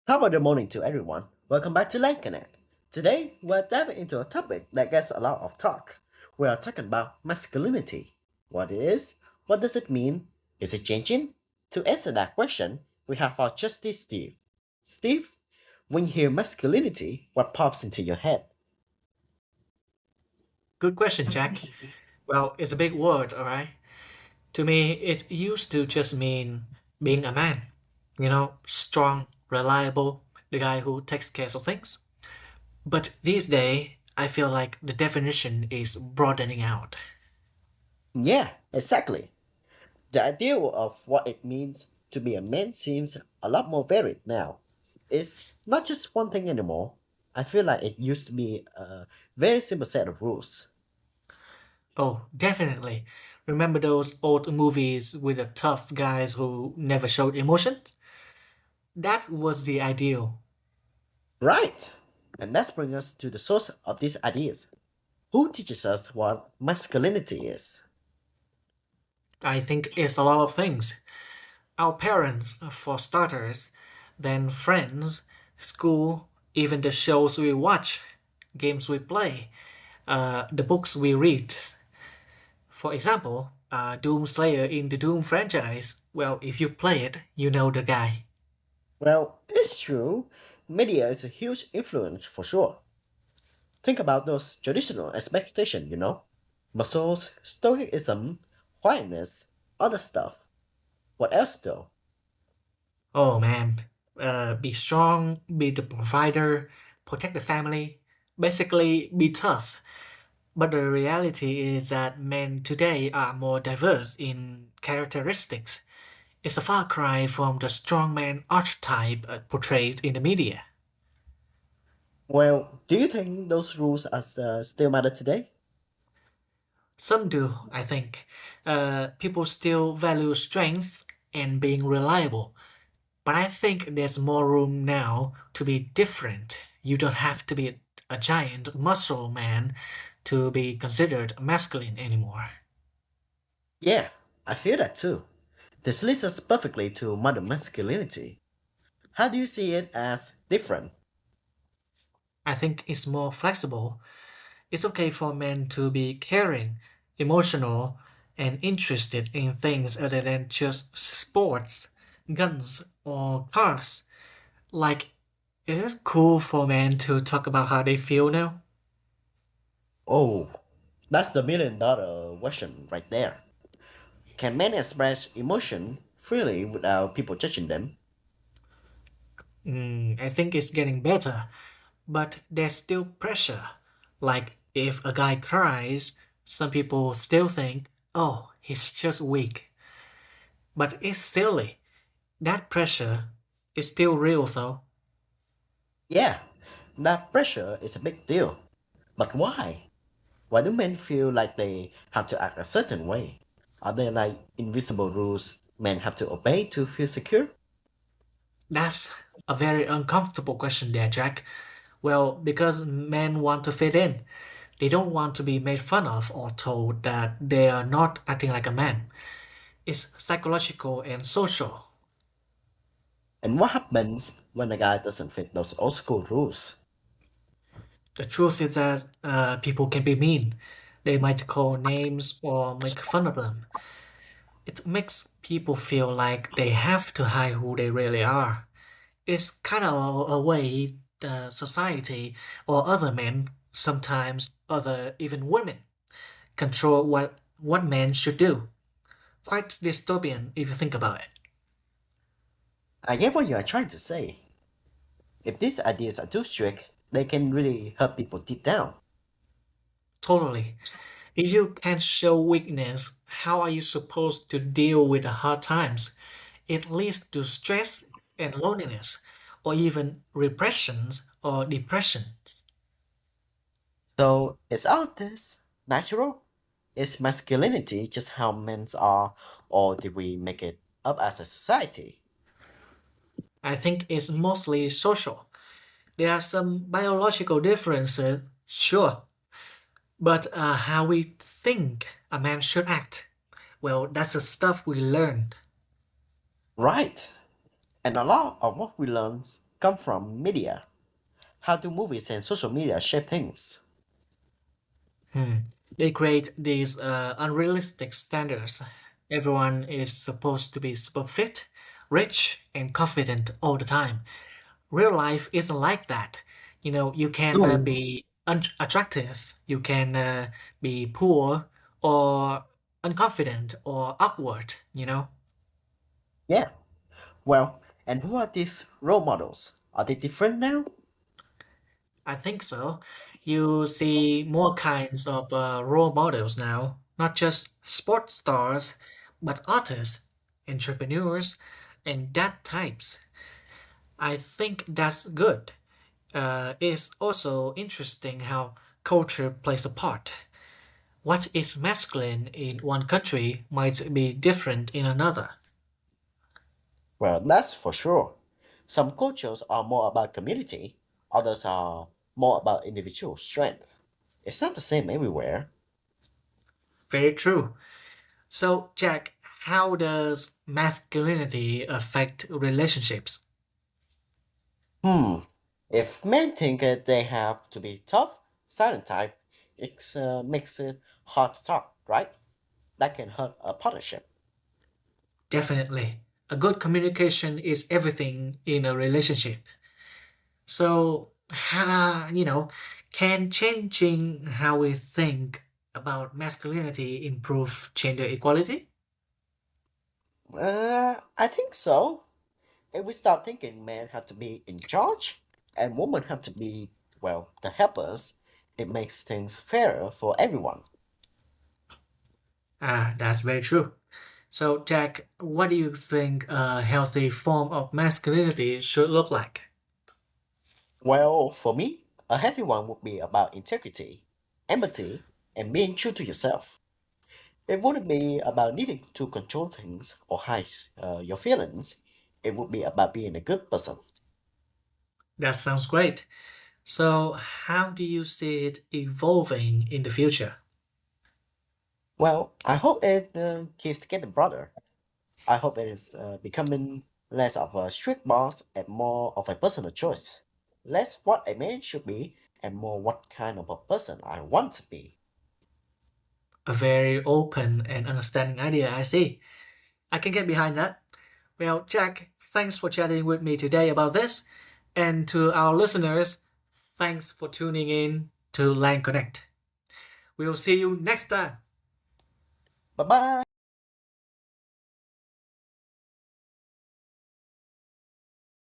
Top of the morning to everyone. Welcome back to Langconnect. Today, we're diving into a topic that gets a lot of talk. We are talking about masculinity. What it is? What does it mean? Is it changing? To answer that question, we have our trusty Steve. Steve, when you hear masculinity, what pops into your head? Good question, Jack. Well, it's a big word, alright? To me, it used to just mean being a man. Strong, reliable, the guy who takes care of things. But these days, I feel like the definition is broadening out. Yeah, exactly. The idea of what it means to be a man seems a lot more varied now. It's not just one thing anymore. I feel like it used to be a very simple set of rules. Oh, definitely. Remember those old movies with the tough guys who never showed emotions? That was the ideal. Right. And let's bring us to the source of these ideas. Who teaches us what masculinity is? I think it's a lot of things. Our parents, for starters, then friends, school, even the shows we watch, games we play, the books we read. For example, Doomslayer in the Doom franchise. Well, if you play it, you know the guy. Well, it's true. Media is a huge influence for sure. Think about those traditional expectations. Muscles, stoicism, quietness, other stuff. What else though? Oh man, be strong, be the provider, protect the family, basically be tough. But the reality is that men today are more diverse in characteristics. It's a far cry from the strongman archetype portrayed in the media. Well, do you think those rules are still matter today? Some do, I think. People still value strength and being reliable. But I think there's more room now to be different. You don't have to be a giant muscle man to be considered masculine anymore. Yeah, I feel that too. This leads us perfectly to modern masculinity. How do you see it as different? I think it's more flexible. It's okay for men to be caring, emotional, and interested in things other than just sports, guns, or cars. Like, is it cool for men to talk about how they feel now? Oh, that's the $1 million question right there. Can men express emotion freely without people judging them? I think it's getting better, but there's still pressure. Like, if a guy cries, some people still think, oh, he's just weak. But it's silly. That pressure is still real, though. Yeah, that pressure is a big deal. But why? Why do men feel like they have to act a certain way? Are there like invisible rules men have to obey to feel secure? That's a very uncomfortable question there, Jack. Well, because men want to fit in. They don't want to be made fun of or told that they are not acting like a man. It's psychological and social. And what happens when a guy doesn't fit those old school rules? The truth is that people can be mean. They might call names or make fun of them. It makes people feel like they have to hide who they really are. It's kind of a way the society or other men, sometimes other even women, control what men should do. Quite dystopian if you think about it. I get what you are trying to say. If these ideas are too strict, they can really hurt people deep down. Totally. If you can't show weakness, how are you supposed to deal with the hard times? It leads to stress and loneliness, or even repressions or depressions. So, is all this natural? Is masculinity just how men are, or did we make it up as a society? I think it's mostly social. There are some biological differences, sure, but how we think a man should act, well, that's the stuff we learned. Right. And a lot of what we learn come from media. How do movies and social media shape things? They create these unrealistic standards. Everyone is supposed to be super fit, rich, and confident all the time. Real life isn't like that. You can Mm. be unattractive, you can be poor, or unconfident, or awkward. Yeah. Well, and who are these role models? Are they different now? I think so. You see more kinds of role models now, not just sports stars, but artists, entrepreneurs, and that types. I think that's good. It's also interesting how culture plays a part. What is masculine in one country might be different in another. Well, that's for sure. Some cultures are more about community, others are more about individual strength. It's not the same everywhere. Very true. So, Jack, how does masculinity affect relationships? Hmm. If men think that they have to be tough, silent type, it makes it hard to talk, right? That can hurt a partnership. Definitely. A good communication is everything in a relationship. So, can changing how we think about masculinity improve gender equality? I think so. If we start thinking men have to be in charge and women have to be, well, the helpers, it makes things fairer for everyone. That's very true. So, Jack, what do you think a healthy form of masculinity should look like? Well, for me, a healthy one would be about integrity, empathy, and being true to yourself. It wouldn't be about needing to control things or hide your feelings. It would be about being a good person. That sounds great. So, how do you see it evolving in the future? Well, I hope it keeps getting broader. I hope it is becoming less of a strict boss and more of a personal choice. Less what a man should be and more what kind of a person I want to be. A very open and understanding idea, I see. I can get behind that. Well, Jack, thanks for chatting with me today about this. And to our listeners, thanks for tuning in to Langconnect. We'll see you next time. Bye bye.